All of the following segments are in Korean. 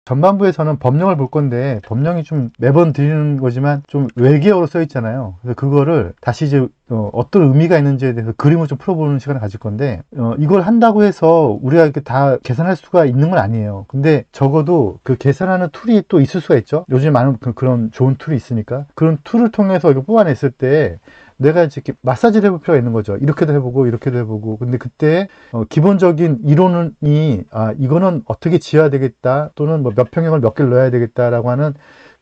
전반부에서는 법령을 볼 건데 법령이 좀 매번 드리는 거지만 좀 외계어로 써 있잖아요. 그래서 그거를 다시 이제 어떤 의미가 있는지에 대해서 그림을 좀 풀어보는 시간을 가질 건데 이걸 한다고 해서 우리가 이렇게 다 계산할 수가 있는 건 아니에요. 근데 적어도 그 계산하는 툴이 또 있을 수가 있죠. 요즘 많은 그런 좋은 툴이 있으니까 그런 툴을 통해서 이거 뽑아냈을 때 내가 이렇게 마사지를 해볼 필요가 있는 거죠. 이렇게도 해보고 이렇게도 해보고. 근데 그때 기본적인 이론이 이거는 어떻게 지어야 되겠다, 또는 뭐 몇 평형을 몇 개를 넣어야 되겠다라고 하는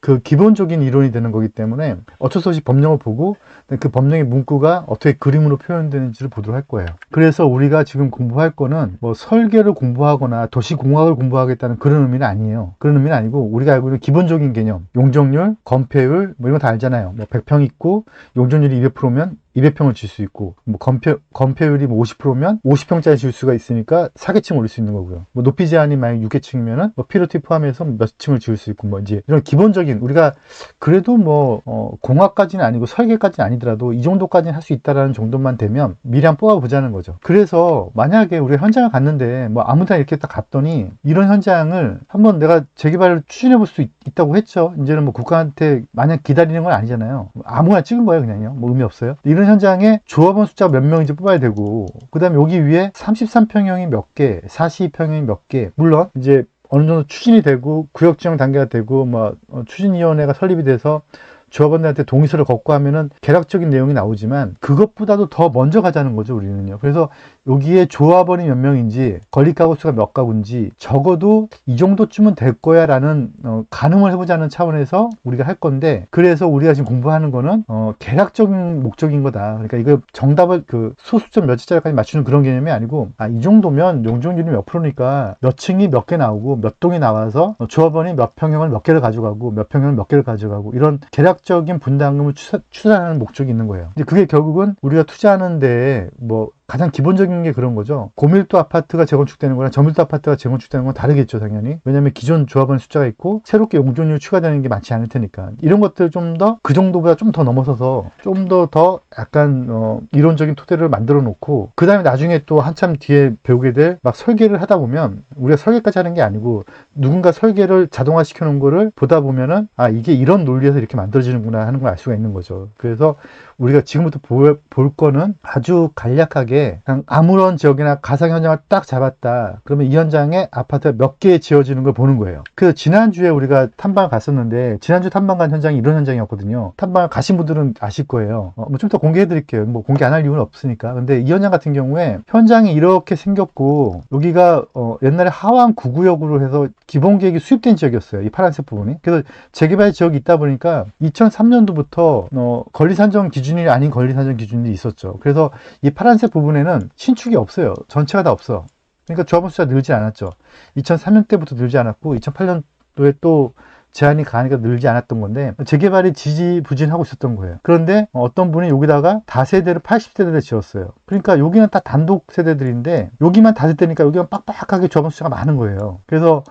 그 기본적인 이론이 되는 거기 때문에 어쩔 수 없이 법령을 보고 그 법령의 문구가 어떻게 그림으로 표현되는지를 보도록 할 거예요. 그래서 우리가 지금 공부할 거는 뭐 설계를 공부하거나 도시공학을 공부하겠다는 그런 의미는 아니에요. 그런 의미는 아니고 우리가 알고 있는 기본적인 개념, 용적률, 건폐율 뭐 이런 거 다 알잖아요. 뭐 100평 있고 용적률이 200%면 200평을 질 수 있고, 뭐 건폐율이 뭐 50%면 50평짜리 질 수가 있으니까 4계층 올릴 수 있는 거고요. 뭐 높이 제한이 만약 6계층이면은 뭐 피로티 포함해서 몇 층을 지을 수 있고, 뭐 이제 이런 기본적인 우리가 그래도 뭐 공학까지는 아니고 설계까지는 아니더라도 이 정도까지는 할 수 있다라는 정도만 되면 미리 한번 뽑아보자는 거죠. 그래서 만약에 우리가 현장을 갔는데 뭐 아무데나 이렇게 딱 갔더니 이런 현장을 한번 내가 재개발을 추진해 볼 수 있다고 했죠. 이제는 뭐 국가한테 마냥 기다리는 건 아니잖아요. 아무나 찍은 거예요, 그냥요. 뭐 의미 없어요. 이런 현장에 조합원 숫자가 몇 명인지 뽑아야 되고, 그 다음에 여기 위에 33평형이 몇 개, 42평형이 몇 개, 물론 이제 어느 정도 추진이 되고 구역 지정 단계가 되고 뭐 추진위원회가 설립이 돼서 조합원들한테 동의서를 걷고 하면은 개략적인 내용이 나오지만 그것보다도 더 먼저 가자는 거죠, 우리는요. 그래서 여기에 조합원이 몇 명인지 건립가구 수가 몇 가구인지 적어도 이 정도쯤은 될 거야 라는 가늠을 해보자는 차원에서 우리가 할 건데, 그래서 우리가 지금 공부하는 거는 개략적인 목적인 거다. 그러니까 이거 정답을 그 소수점 몇 자리까지 맞추는 그런 개념이 아니고, 이 정도면 용적률이 몇 프로니까 몇 층이 몇 개 나오고 몇 동이 나와서 조합원이 몇 평형을 몇 개를 가져가고 몇 평형을 몇 개를 가져가고, 이런 개략적인 분담금을 추산하는 목적이 있는 거예요. 근데 그게 결국은 우리가 투자하는데 뭐 가장 기본적인 게 그런 거죠. 고밀도 아파트가 재건축되는 거랑 저밀도 아파트가 재건축되는 건 다르겠죠, 당연히. 왜냐하면 기존 조합원 숫자가 있고 새롭게 용적률 추가되는 게 많지 않을 테니까. 이런 것들 좀 더 그 정도보다 좀 더 넘어서서 좀 더 약간 이론적인 토대를 만들어 놓고, 그 다음에 나중에 또 한참 뒤에 배우게 될 막 설계를 하다 보면, 우리가 설계까지 하는 게 아니고 누군가 설계를 자동화 시켜 놓은 거를 보다 보면은 이게 이런 논리에서 이렇게 만들어지는구나 하는 걸 알 수가 있는 거죠. 그래서 우리가 지금부터 볼 거는 아주 간략하게 그냥 아무런 지역이나 가상 현장을 딱 잡았다. 그러면 이 현장에 아파트가 몇 개 지어지는 걸 보는 거예요. 그래서 지난주에 우리가 탐방을 갔었는데, 지난주 탐방 간 현장이 이런 현장이었거든요. 탐방을 가신 분들은 아실 거예요. 뭐 좀 더 공개해 드릴게요. 뭐 공개 안 할 이유는 없으니까. 근데 이 현장 같은 경우에 현장이 이렇게 생겼고, 여기가 옛날에 하왕 9구역으로 해서 기본 계획이 수립된 지역이었어요. 이 파란색 부분이. 그래서 재개발 지역이 있다 보니까 2003년도부터 권리 산정 기준이 아닌 권리 산정 기준이 있었죠. 그래서 이 파란색 부분에는 신축이 없어요. 전체가 다 없어. 그러니까 조합원 숫자 늘지 않았죠. 2003년 때부터 늘지 않았고 2008년도에 또 제한이 가니까 늘지 않았던 건데, 재개발이 지지부진하고 있었던 거예요. 그런데 어떤 분이 여기다가 다세대를 80세대를 지었어요. 그러니까 여기는 다 단독 세대들인데 여기만 다세대니까 여기만 빡빡하게 조합원 숫자가 많은 거예요. 그래서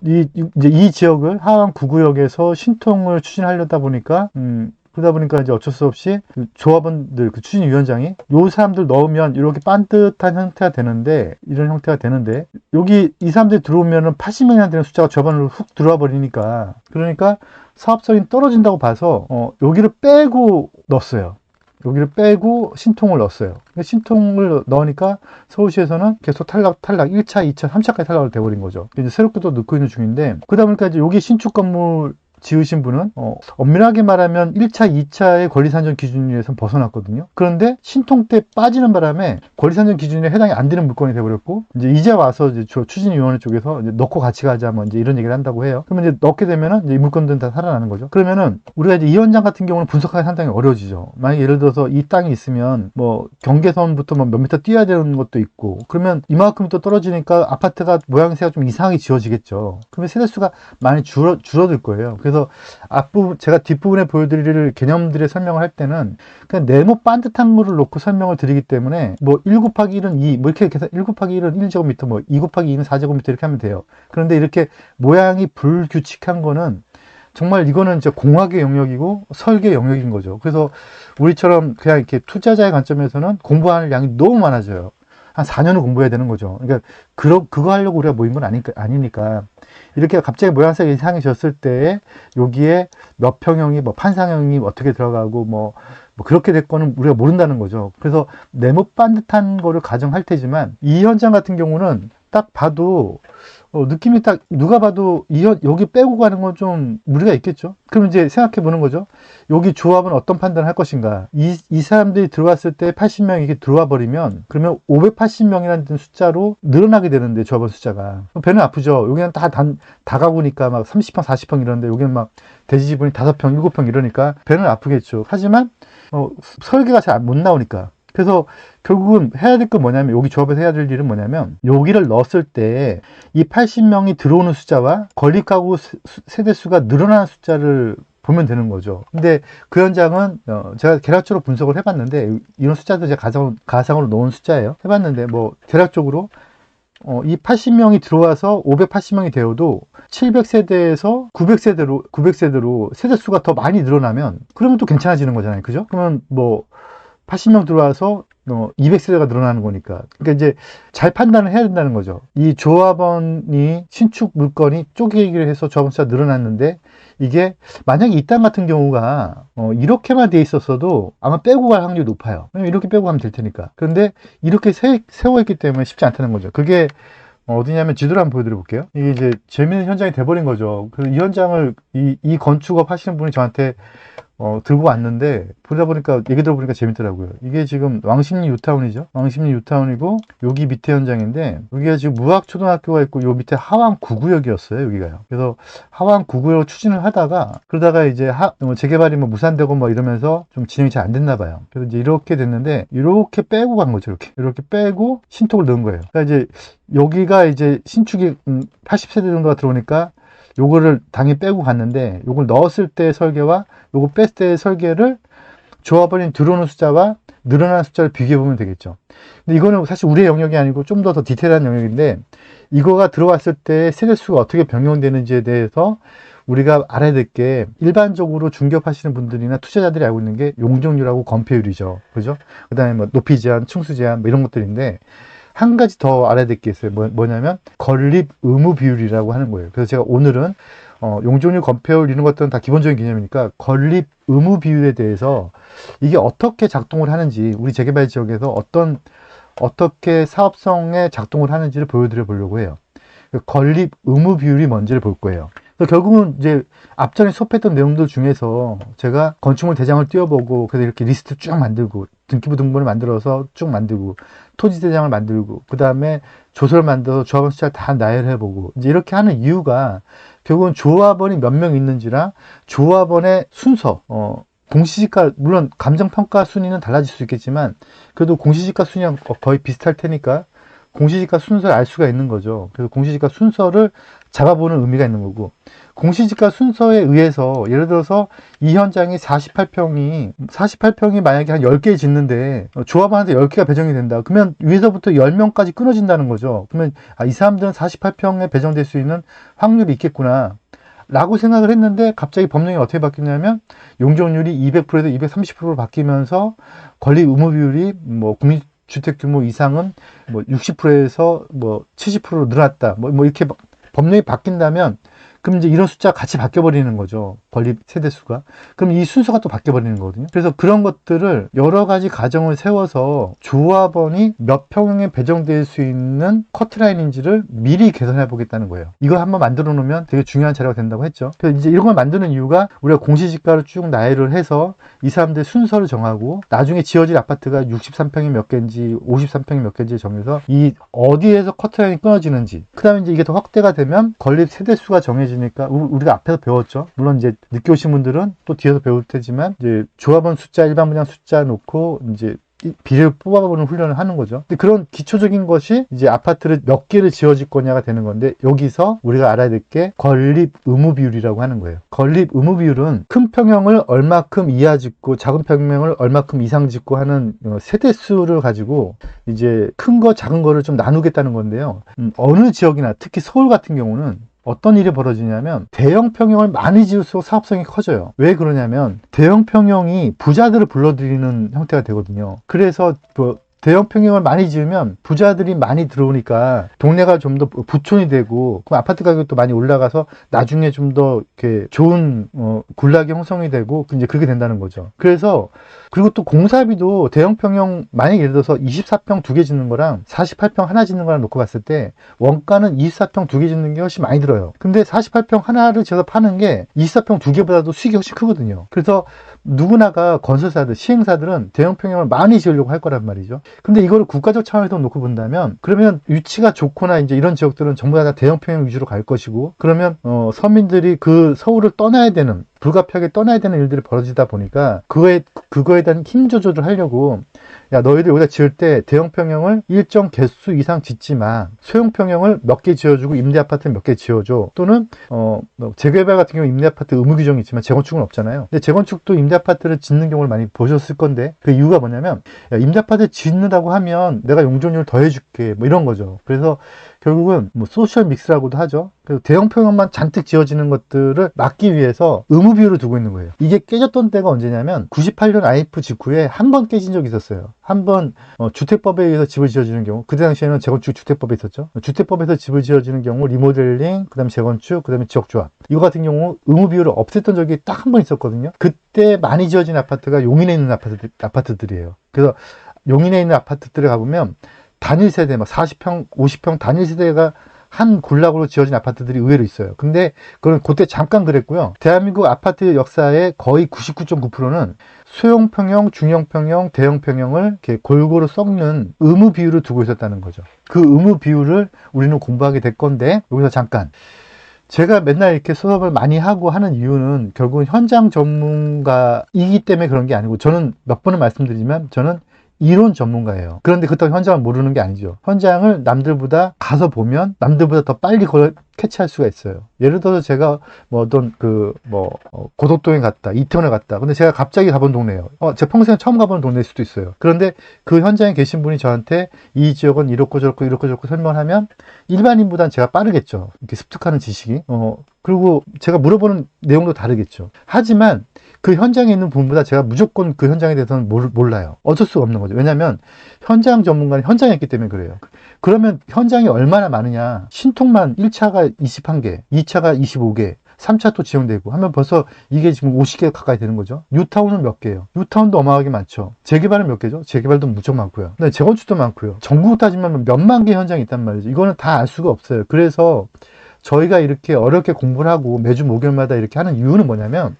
이제 이 지역을 하왕 9구역에서 신통을 추진하려다 보니까 그러다 보니까 이제 어쩔 수 없이 그 조합원들, 그 추진위원장이 요 사람들 넣으면 이렇게 반듯한 형태가 되는데, 이런 형태가 되는데, 여기 이 사람들이 들어오면은 80명이나 되는 숫자가 조합원으로 훅 들어와 버리니까, 그러니까 사업성이 떨어진다고 봐서 여기를 빼고 넣었어요. 여기를 빼고 신통을 넣었어요. 신통을 넣으니까 서울시에서는 계속 탈락 1차, 2차, 3차까지 탈락을 돼버린 거죠. 이제 새롭게 또 넣고 있는 중인데, 그러다 보니까 이제 여기 신축 건물 지으신 분은 엄밀하게 말하면 1차, 2차의 권리산정 기준에서 벗어났거든요. 그런데 신통 때 빠지는 바람에 권리산정 기준에 해당이 안 되는 물건이 돼버렸고, 이제 와서 이제 추진위원회 쪽에서 이제 넣고 같이 가자, 뭐 이제 이런 얘기를 한다고 해요. 그러면 이제 넣게 되면은 이제 이 물건들은 다 살아나는 거죠. 그러면은 우리가 이제 이 현장 같은 경우는 분석하기 상당히 어려워지죠. 만약에 예를 들어서 이 땅이 있으면 뭐 경계선부터 뭐 몇 미터 뛰어야 되는 것도 있고, 그러면 이만큼 또 떨어지니까 아파트가 모양새가 좀 이상하게 지어지겠죠. 그러면 세대수가 많이 줄어들 거예요. 그래서 앞부분, 제가 뒷부분에 보여드릴 개념들의 설명을 할 때는 그냥 네모 반듯한 거를 놓고 설명을 드리기 때문에, 뭐 1 곱하기 1은 2, 뭐 이렇게 계산, 1 곱하기 1은 1제곱미터, 뭐 2 곱하기 2는 4제곱미터 이렇게 하면 돼요. 그런데 이렇게 모양이 불규칙한 거는 정말 이거는 이제 공학의 영역이고 설계 영역인 거죠. 그래서 우리처럼 그냥 이렇게 투자자의 관점에서는 공부할 양이 너무 많아져요. 한 4년을 공부해야 되는 거죠. 그러니까 그거 하려고 우리가 모인 건 아니니까. 이렇게 갑자기 모양새가 이상해졌을 때 여기에 몇 평형이 뭐 판상형이 어떻게 들어가고 뭐 그렇게 될 거는 우리가 모른다는 거죠. 그래서 네모 반듯한 거를 가정할 테지만 이 현장 같은 경우는 딱 봐도 느낌이 딱 누가 봐도 여기 빼고 가는 건 좀 무리가 있겠죠. 그럼 이제 생각해 보는 거죠. 여기 조합은 어떤 판단을 할 것인가. 이 사람들이 들어왔을 때 80명이 이렇게 들어와 버리면 그러면 580명이라는 숫자로 늘어나게 되는데 조합원 숫자가 배는 아프죠. 여기는 다 가구니까 막 30평 40평 이러는데 여기는 막 대지 지분이 5평 7평 이러니까 배는 아프겠죠. 하지만 설계가 잘 못 나오니까. 그래서 결국은 해야 될 건 뭐냐면 여기 조합에서 해야 될 일은 뭐냐면 여기를 넣었을 때 이 80명이 들어오는 숫자와 건립가구 세대수가 늘어나는 숫자를 보면 되는 거죠. 근데 그 현장은 제가 계략적으로 분석을 해봤는데 이런 숫자도 제가 가상으로 놓은 숫자예요. 해봤는데 뭐 대략적으로 이 80명이 들어와서 580명이 되어도 700세대에서 900세대로 세대수가 더 많이 늘어나면 그러면 또 괜찮아지는 거잖아요. 그죠? 그러면 뭐 80명 들어와서 200세대가 늘어나는 거니까. 그러니까 이제 잘 판단을 해야 된다는 거죠. 이 조합원이 신축 물건이 쪼개기를 해서 조합원 숫자가 늘어났는데 이게 만약에 이 땅 같은 경우가 이렇게만 돼 있었어도 아마 빼고 갈 확률이 높아요. 왜냐면 이렇게 빼고 가면 될 테니까. 그런데 이렇게 세워있기 때문에 쉽지 않다는 거죠. 그게 어디냐면 지도를 한번 보여드려 볼게요. 이게 이제 재밌는 현장이 돼버린 거죠. 그래서 이 현장을 이 건축업 하시는 분이 저한테 들고 왔는데 보다 보니까 얘기 들어보니까 재밌더라고요. 이게 지금 왕십리 뉴타운이죠. 왕십리 뉴타운이고 여기 밑에 현장인데 여기가 지금 무학초등학교가 있고 요 밑에 하왕 9구역이었어요. 여기가요. 그래서 하왕 9구역을 추진을 하다가 그러다가 이제 재개발이 뭐 무산되고 뭐 이러면서 좀 진행이 잘 안 됐나 봐요. 그래서 이제 이렇게 됐는데 이렇게 빼고 간 거죠. 이렇게 빼고 신톡을 넣은 거예요. 그러니까 이제 여기가 이제 신축이 80세대 정도가 들어오니까 요거를 당연히 빼고 갔는데 요걸 넣었을 때 설계와 요거 뺐을 때 설계를 조합원이 들어오는 숫자와 늘어나는 숫자를 비교해 보면 되겠죠. 근데 이거는 사실 우리의 영역이 아니고 좀 더 디테일한 영역인데 이거가 들어왔을 때 세대수가 어떻게 변경되는지에 대해서 우리가 알아야 될 게 일반적으로 중개업하시는 분들이나 투자자들이 알고 있는 게 용적률하고 건폐율이죠. 그죠? 그 다음에 뭐 높이 제한, 층수 제한 뭐 이런 것들인데 한 가지 더 알아야 될 게 있어요. 뭐냐면 건립 의무 비율이라고 하는 거예요. 그래서 제가 오늘은 용적률, 건폐율 이런 것들은 다 기본적인 개념이니까 건립 의무 비율에 대해서 이게 어떻게 작동을 하는지 우리 재개발 지역에서 어떻게 사업성에 작동을 하는지를 보여드려 보려고 해요. 건립 의무 비율이 뭔지를 볼 거예요. 그래서 결국은 이제 앞전에 수업했던 내용들 중에서 제가 건축물 대장을 띄워보고 그래서 이렇게 리스트 쭉 만들고 등기부 등본을 만들어서 쭉 만들고 토지 대장을 만들고 그 다음에 조서를 만들어서 조합원 숫자를 다 나열해보고 이제 이렇게 하는 이유가 결국은 조합원이 몇 명 있는지랑 조합원의 순서 공시지가 물론 감정평가 순위는 달라질 수 있겠지만 그래도 공시지가 순위랑 거의 비슷할 테니까 공시지가 순서를 알 수가 있는 거죠. 그래서 공시지가 순서를 잡아보는 의미가 있는 거고 공시지가 순서에 의해서 예를 들어서 이 현장이 48평이 만약에 한 10개 짓는데 조합원한테 10개가 배정이 된다. 그러면 위에서부터 10명까지 끊어진다는 거죠. 그러면 이 사람들은 48평에 배정될 수 있는 확률이 있겠구나. 라고 생각을 했는데 갑자기 법령이 어떻게 바뀌냐면 용적률이 200%에서 230%로 바뀌면서 건립 의무 비율이 뭐 국민주택 규모 이상은 뭐 60%에서 뭐 70%로 늘었다. 뭐 이렇게 법령이 바뀐다면 그럼 이제 이런 숫자가 같이 바뀌어버리는 거죠. 건립 세대수가. 그럼 이 순서가 또 바뀌어버리는 거거든요. 그래서 그런 것들을 여러 가지 가정을 세워서 조합원이 몇 평에 배정될 수 있는 커트라인인지를 미리 계산해 보겠다는 거예요. 이걸 한번 만들어 놓으면 되게 중요한 자료가 된다고 했죠. 그래서 이제 이런 걸 만드는 이유가 우리가 공시지가를 쭉 나열을 해서 이 사람들의 순서를 정하고 나중에 지어질 아파트가 63평이 몇 개인지 53평이 몇 개인지 정해서 이 어디에서 커트라인이 끊어지는지 그 다음에 이제 이게 더 확대가 되면 건립 세대수가 정해지니까 우리가 앞에서 배웠죠. 물론 이제 늦게 오신 분들은 또 뒤에서 배울 테지만 이제 조합원 숫자 일반 분양 숫자 놓고 이제 비례를 뽑아보는 훈련을 하는 거죠. 근데 그런 기초적인 것이 이제 아파트를 몇 개를 지어질 거냐가 되는 건데 여기서 우리가 알아야 될 게 건립 의무 비율이라고 하는 거예요. 건립 의무 비율은 큰 평형을 얼마큼 이하 짓고 작은 평형을 얼마큼 이상 짓고 하는 세대수를 가지고 이제 큰 거 작은 거를 좀 나누겠다는 건데요. 어느 지역이나 특히 서울 같은 경우는 어떤 일이 벌어지냐면 대형 평형을 많이 지을수록 사업성이 커져요. 왜 그러냐면 대형 평형이 부자들을 불러들이는 형태가 되거든요. 그래서 대형 평형을 많이 지으면 부자들이 많이 들어오니까 동네가 좀 더 부촌이 되고, 그럼 아파트 가격도 많이 올라가서 나중에 좀 더 이렇게 좋은 군락이 형성이 되고 이제 그렇게 된다는 거죠. 그래서 그리고 또 공사비도 대형 평형 만약에 예를 들어서 24평 2개 짓는 거랑 48평 하나 짓는 거랑 놓고 봤을 때 원가는 24평 2개 짓는 게 훨씬 많이 들어요. 근데 48평 하나를 지어서 파는 게 24평 2개보다도 수익이 훨씬 크거든요. 그래서 누구나가 건설사들, 시행사들은 대형 평형을 많이 지으려고 할 거란 말이죠. 근데 이거를 국가적 차원에서 놓고 본다면, 그러면 위치가 좋거나 이제 이런 지역들은 전부 다 대형 평형 위주로 갈 것이고, 그러면 서민들이 그 서울을 떠나야 되는, 불가피하게 떠나야 되는 일들이 벌어지다 보니까 그거에 대한 힘 조절을 하려고, 야, 너희들 여기다 지을 때 대형 평형을 일정 개수 이상 짓지 마. 소형 평형을 몇 개 지어주고 임대 아파트 몇 개 지어줘. 또는 재개발 같은 경우 임대 아파트 의무 규정이 있지만 재건축은 없잖아요. 근데 재건축도 임대 아파트를 짓는 경우를 많이 보셨을 건데, 그 이유가 뭐냐면, 야, 임대 아파트 짓는다고 하면 내가 용적률 더 해줄게, 뭐 이런 거죠. 그래서 결국은 뭐 소셜 믹스라고도 하죠. 그래서 대형 평형만 잔뜩 지어지는 것들을 막기 위해서 의무 비율을 두고 있는 거예요. 이게 깨졌던 때가 언제냐면 98년 IF 직후에 한 번 깨진 적이 있었어요. 한 번 주택법에 의해서 집을 지어주는 경우, 그때 당시에는 재건축 주택법에 있었죠. 주택법에서 집을 지어주는 경우 리모델링, 그 다음에 재건축, 그 다음에 지역조합, 이거 같은 경우 의무 비율을 없앴던 적이 딱 한 번 있었거든요. 그때 많이 지어진 아파트가 용인에 있는 아파트들이에요. 그래서 용인에 있는 아파트들에 가보면 단일 세대, 막 40평, 50평 단일 세대가 한 군락으로 지어진 아파트들이 의외로 있어요. 근데 그건 그때 잠깐 그랬고요. 대한민국 아파트 역사의 거의 99.9%는 소형 평형, 중형 평형, 대형 평형을 이렇게 골고루 섞는 의무 비율을 두고 있었다는 거죠. 그 의무 비율을 우리는 공부하게 될 건데, 여기서 잠깐. 제가 맨날 이렇게 수업을 많이 하고 하는 이유는 결국은 현장 전문가이기 때문에 그런 게 아니고, 저는 몇 번을 말씀드리지만 저는 이론 전문가예요. 그런데 그렇다고 현장을 모르는 게 아니죠. 현장을 남들보다 가서 보면 남들보다 더 빨리 캐치할 수가 있어요. 예를 들어서 제가 고덕동에 갔다, 이태원에 갔다. 근데 제가 갑자기 가본 동네예요. 제 평생 처음 가보는 동네일 수도 있어요. 그런데 그 현장에 계신 분이 저한테 이 지역은 이렇고 저렇고 설명을 하면 일반인보다는 제가 빠르겠죠. 이렇게 습득하는 지식이. 그리고 제가 물어보는 내용도 다르겠죠. 하지만 그 현장에 있는 분보다 제가 무조건 그 현장에 대해서는 몰라요. 어쩔 수가 없는 거죠. 왜냐하면 현장 전문가는 현장에 있기 때문에 그래요. 그러면 현장이 얼마나 많으냐. 신통만 1차가 21개, 2차가 25개, 3차 또 지정되고 하면 벌써 이게 지금 50개 가까이 되는 거죠. 뉴타운은 몇 개예요? 뉴타운도 어마어마하게 많죠. 재개발은 몇 개죠? 재개발도 무척 많고요. 근데 재건축도 많고요. 전국 따지면 몇만 개 현장이 있단 말이죠. 이거는 다 알 수가 없어요. 그래서 저희가 이렇게 어렵게 공부를 하고 매주 목요일마다 이렇게 하는 이유는 뭐냐면,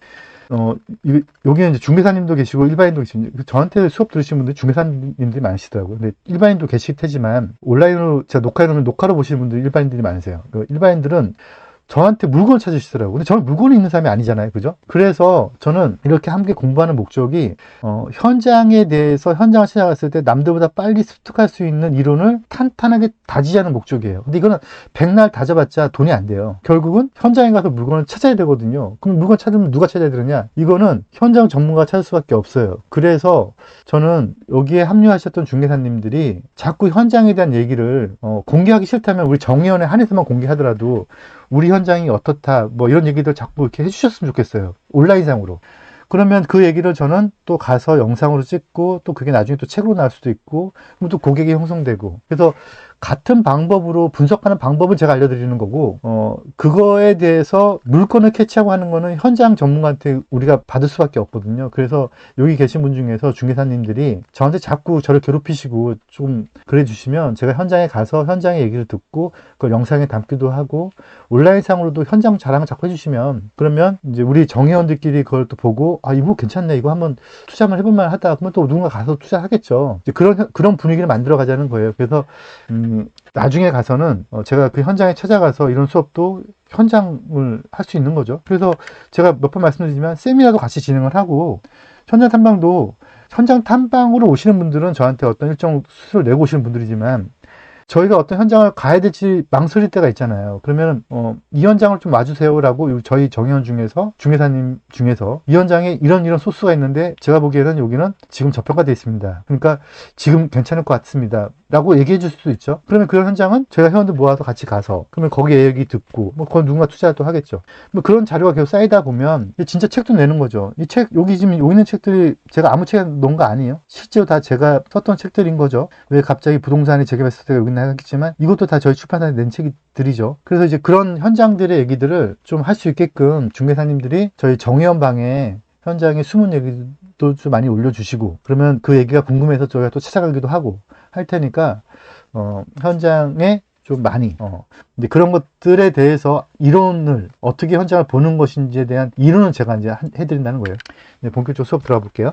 여기는 이제 중개사님도 계시고 일반인도 계시고, 저한테 수업 들으시는 분들이 중개사님들이 많으시더라고요. 근데 일반인도 계실 테지만 온라인으로 제가 녹화해놓으면 녹화로 보시는 분들이 일반인들이 많으세요. 일반인들은 저한테 물건을 찾으시더라고요. 근데 저는 물건이 있는 사람이 아니잖아요. 그죠? 그래서 저는 이렇게 함께 공부하는 목적이, 현장에 대해서 현장을 찾아갔을 때 남들보다 빨리 습득할 수 있는 이론을 탄탄하게 다지자는 목적이에요. 근데 이거는 백날 다져봤자 돈이 안 돼요. 결국은 현장에 가서 물건을 찾아야 되거든요. 그럼 물건 찾으면 누가 찾아야 되느냐? 이거는 현장 전문가가 찾을 수밖에 없어요. 그래서 저는 여기에 합류하셨던 중개사님들이 자꾸 현장에 대한 얘기를 공개하기 싫다면 우리 정의원에 한해서만 공개하더라도 우리 현장이 어떻다, 뭐 이런 얘기들 자꾸 이렇게 해주셨으면 좋겠어요. 온라인상으로. 그러면 그 얘기를 저는 또 가서 영상으로 찍고, 또 그게 나중에 또 책으로 나올 수도 있고, 그럼 또 고객이 형성되고. 그래서 같은 방법으로 분석하는 방법을 제가 알려드리는 거고, 그거에 대해서 물건을 캐치하고 하는 거는 현장 전문가한테 우리가 받을 수밖에 없거든요. 그래서 여기 계신 분 중에서 중개사님들이 저한테 자꾸 저를 괴롭히시고 좀 그래 주시면 제가 현장에 가서 현장의 얘기를 듣고 그걸 영상에 담기도 하고, 온라인상으로도 현장 자랑을 자꾸 해주시면, 그러면 이제 우리 정회원들끼리 그걸 또 보고, 이거 괜찮네, 이거 한번 투자 한번 해볼만 하다, 그러면 또 누군가 가서 투자하겠죠. 이제 그런 분위기를 만들어 가자는 거예요. 그래서 나중에 가서는 제가 그 현장에 찾아가서 이런 수업도 현장을 할 수 있는 거죠. 그래서 제가 몇 번 말씀드리지만 세미나도 같이 진행을 하고, 현장 탐방도, 현장 탐방으로 오시는 분들은 저한테 어떤 일정 수수료를 내고 오시는 분들이지만, 저희가 어떤 현장을 가야 될지 망설일 때가 있잖아요. 그러면 이 현장을 좀 와주세요라고 저희 정의원 중에서 중개사님 중에서 이 현장에 이런 소스가 있는데 제가 보기에는 여기는 지금 저평가되어 있습니다. 그러니까 지금 괜찮을 것 같습니다. 라고 얘기해 줄 수도 있죠. 그러면 그런 현장은 저희가 회원들 모아서 같이 가서 그러면 거기 얘기 듣고 뭐 그건 누군가 투자도 하겠죠. 뭐 그런 자료가 계속 쌓이다 보면 진짜 책도 내는 거죠. 이 책 여기 지금 여기 있는 책들이 제가 아무 책에 놓은 거 아니에요. 실제로 다 제가 썼던 책들인 거죠. 왜 갑자기 부동산이 재개발했을 때가 여기 나가겠지만 이것도 다 저희 출판사에 낸 책들이죠. 그래서 이제 그런 현장들의 얘기들을 좀 할 수 있게끔 중개사님들이 저희 정의원 방에 현장의 숨은 얘기도 좀 많이 올려주시고 그러면 그 얘기가 궁금해서 저희가 또 찾아가기도 하고 할 테니까 현장에 좀 많이 근데 그런 것들에 대해서 이론을 어떻게 현장을 보는 것인지에 대한 이론은 제가 이제 해드린다는 거예요. 네, 본격적으로 수업 들어가 볼게요.